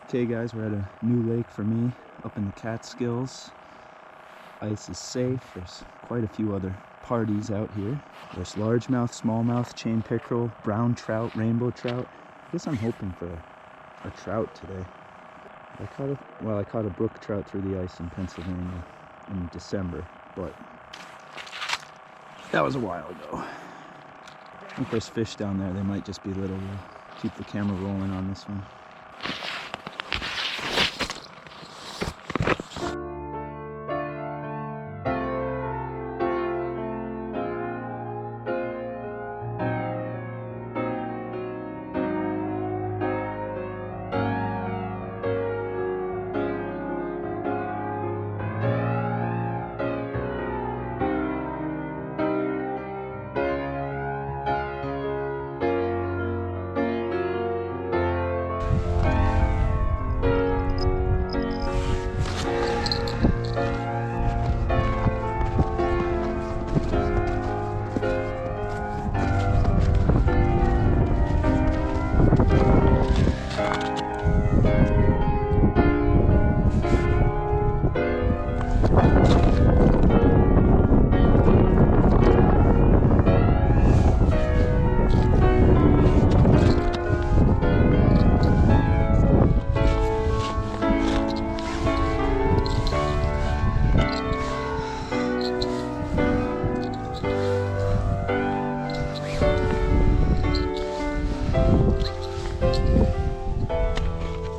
Okay guys, we're at a new lake for me up in the Catskills. Ice is safe. There's quite a few other parties out here. There's largemouth, smallmouth, chain pickerel, brown trout, rainbow trout. I guess I'm hoping for a trout today. I caught a brook trout through the ice in Pennsylvania in December, but that was a while ago. I think there's fish down there. They might just be little. We'll keep the camera rolling on this one.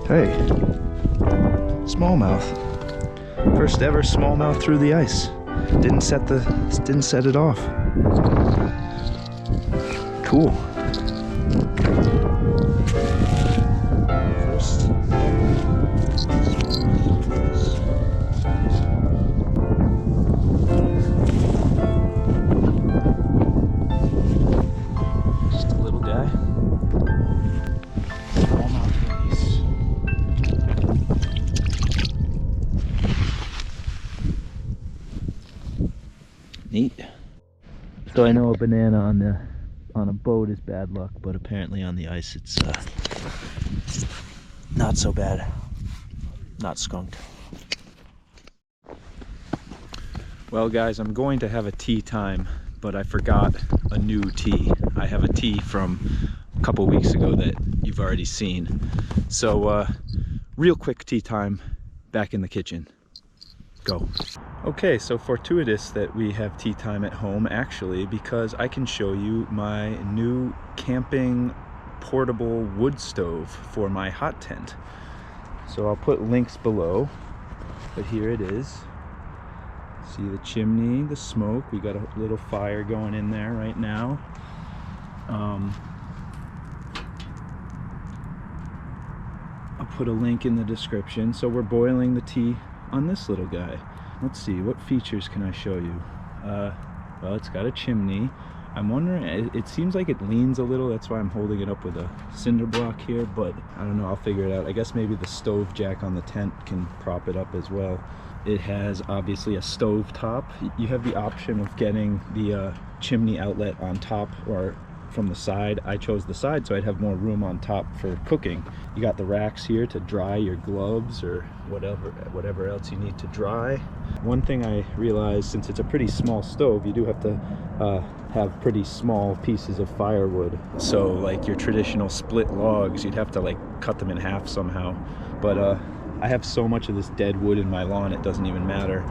Hey, smallmouth. First ever smallmouth through the ice. Didn't set it off. Cool. First. Just a little guy. Neat. So I know a banana on a boat is bad luck, but apparently on the ice it's not so bad. Not skunked. Well guys, I'm going to have a tea time, but I forgot a new tea. I have a tea from a couple weeks ago that you've already seen. So real quick tea time back in the kitchen. Go. Okay, so fortuitous that we have tea time at home actually, because I can show you my new camping portable wood stove for my hot tent. So I'll put links below, but here it is. See the chimney, the smoke. We got a little fire going in there right now. I'll put a link in the description. So we're boiling the tea on this little guy. Let's see, what features can I show you? Well, it's got a chimney. I'm wondering, it seems like it leans a little, that's why I'm holding it up with a cinder block here, but I don't know, I'll figure it out. I guess maybe the stove jack on the tent can prop it up as well. It has obviously a stove top. You have the option of getting the chimney outlet on top or from the side. I chose the side so I'd have more room on top for cooking. You got the racks here to dry your gloves or whatever else you need to dry. One thing I realized, since it's a pretty small stove, you do have to have pretty small pieces of firewood. So like your traditional split logs, you'd have to like cut them in half somehow. But I have so much of this dead wood in my lawn, it doesn't even matter.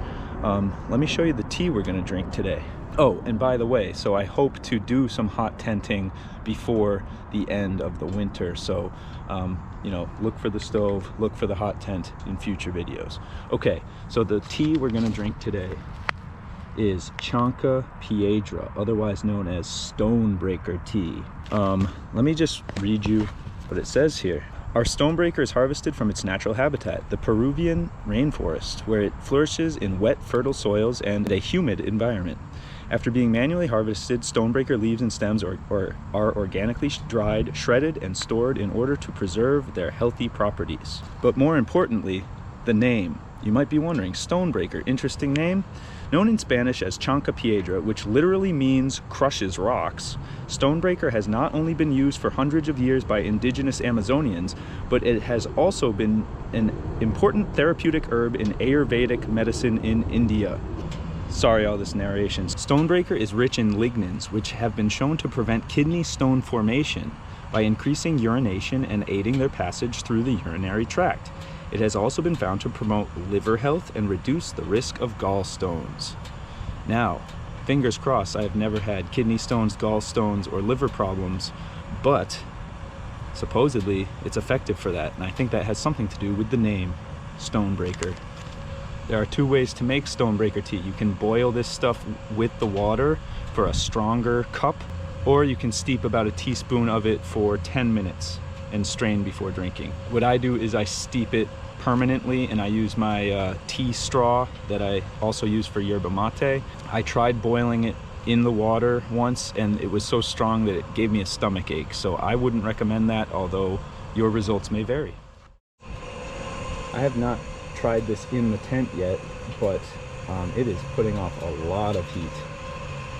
Let me show you the tea we're gonna drink today. Oh, and by the way, so I hope to do some hot tenting before the end of the winter. So, you know, look for the stove, look for the hot tent in future videos. Okay, so the tea we're gonna drink today is Chanca Piedra, otherwise known as Stonebreaker tea. Let me just read you what it says here. Our stonebreaker is harvested from its natural habitat, the Peruvian rainforest, where it flourishes in wet, fertile soils and a humid environment. After being manually harvested, stonebreaker leaves and stems are organically dried, shredded, and stored in order to preserve their healthy properties. But more importantly, the name. You might be wondering, Stonebreaker, interesting name? Known in Spanish as chanca piedra, which literally means crushes rocks, Stonebreaker has not only been used for hundreds of years by indigenous Amazonians, but it has also been an important therapeutic herb in Ayurvedic medicine in India. Sorry, all this narration. Stonebreaker is rich in lignans, which have been shown to prevent kidney stone formation by increasing urination and aiding their passage through the urinary tract. It has also been found to promote liver health and reduce the risk of gallstones. Now, fingers crossed, I have never had kidney stones, gallstones, or liver problems, but supposedly it's effective for that, and I think that has something to do with the name Stonebreaker. There are two ways to make Stonebreaker tea. You can boil this stuff with the water for a stronger cup, or you can steep about a teaspoon of it for 10 minutes and strain before drinking. What I do is I steep it permanently, and I use my tea straw that I also use for yerba mate. I tried boiling it in the water once, and it was so strong that it gave me a stomach ache, so I wouldn't recommend that, although your results may vary. I have not tried this in the tent yet, but it is putting off a lot of heat.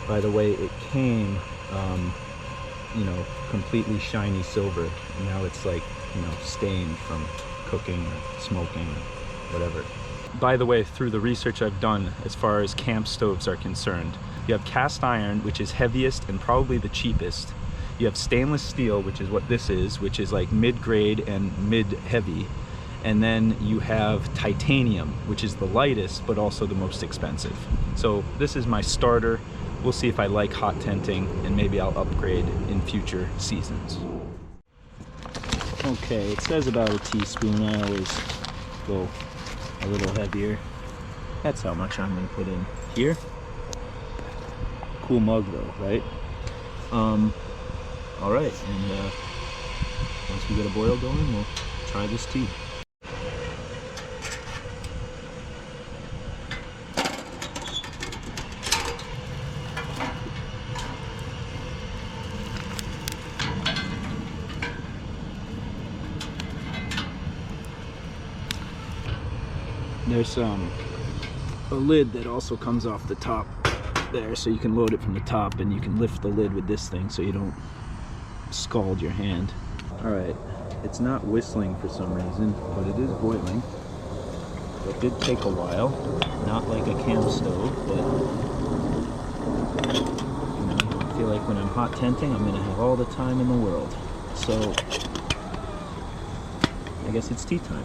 By the way, it came you know, completely shiny silver, and now it's like, you know, stained from cooking or smoking or whatever. By the way, through the research I've done as far as camp stoves are concerned, you have cast iron, which is heaviest and probably the cheapest. You have stainless steel, which is what this is, which is like mid-grade and mid-heavy. And then you have titanium, which is the lightest, but also the most expensive. So this is my starter. We'll see if I like hot tenting, and maybe I'll upgrade in future seasons. Okay, it says about a teaspoon. I always go a little heavier. That's how much I'm gonna put in here. Cool mug though, right? All right, and once we get a boil going, we'll try this tea. There's a lid that also comes off the top there, so you can load it from the top, and you can lift the lid with this thing so you don't scald your hand. Alright, it's not whistling for some reason, but it is boiling. It did take a while, not like a camp stove, but you know, I feel like when I'm hot tenting, I'm going to have all the time in the world. So I guess it's tea time.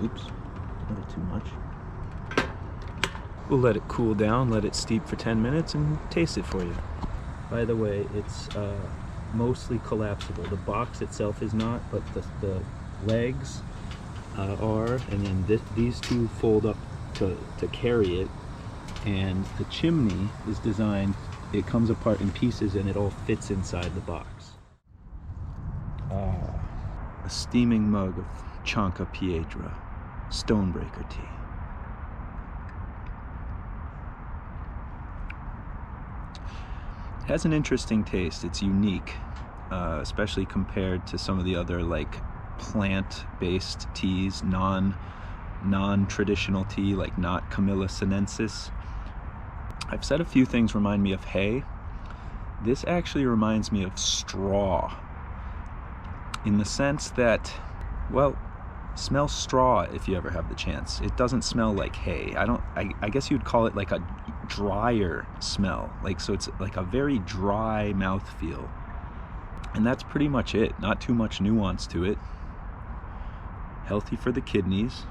Oops, a little too much. We'll let it cool down, let it steep for 10 minutes, and taste it for you. By the way, it's mostly collapsible. The box itself is not, but the legs are, and then these two fold up to carry it. And the chimney is designed, it comes apart in pieces and it all fits inside the box. A steaming mug of chanca piedra Stonebreaker tea. It has an interesting taste. It's unique, especially compared to some of the other like plant-based teas, non-traditional tea, like not Camilla sinensis. I've said a few things remind me of hay. This actually reminds me of straw, in the sense that, well, smell straw if you ever have the chance. It doesn't smell like hay. I guess you'd call it like a drier smell. Like, so it's like a very dry mouthfeel. And that's pretty much it. Not too much nuance to it. Healthy for the kidneys.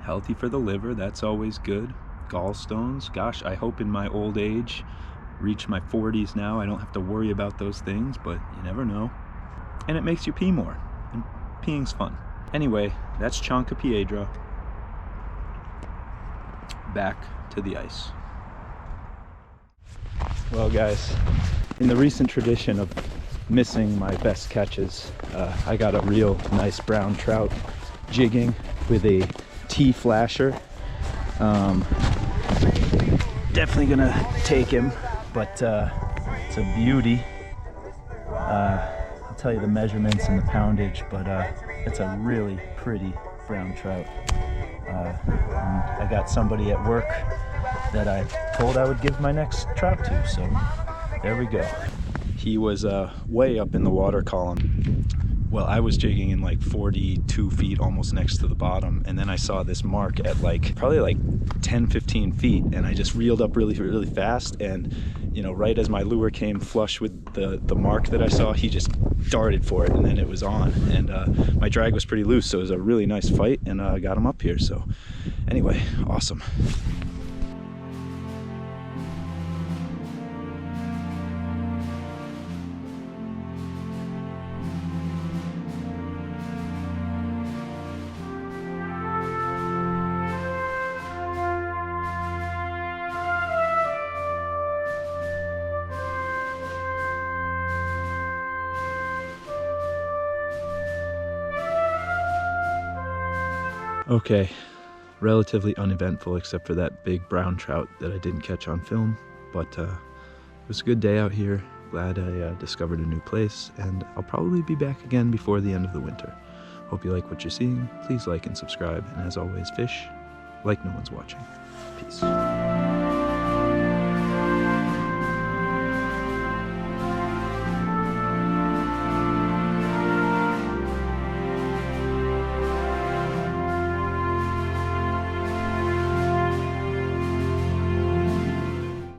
Healthy for the liver. That's always good. Gallstones. Gosh, I hope in my old age, reach my 40s now, I don't have to worry about those things, but you never know. And it makes you pee more. And peeing's fun. Anyway, that's chanca piedra. Back to the ice. Well guys, in the recent tradition of missing my best catches, I got a real nice brown trout jigging with a tea flasher. Definitely gonna take him, but it's a beauty. I'll tell you the measurements and the poundage, but it's a really pretty brown trout. And I got somebody at work that I told I would give my next trout to, so there we go. He was way up in the water column. Well, I was jigging in like 42 feet, almost next to the bottom, and then I saw this mark at like probably like 10-15 feet, and I just reeled up really fast, and you know, right as my lure came flush with the mark that I saw, he just darted for it, and then it was on. And my drag was pretty loose, so it was a really nice fight, and I got him up here. So anyway, awesome. Okay, relatively uneventful except for that big brown trout that I didn't catch on film, but it was a good day out here. Glad I discovered a new place, and I'll probably be back again before the end of the winter. Hope you like what you're seeing. Please like and subscribe, and as always, fish like no one's watching. Peace.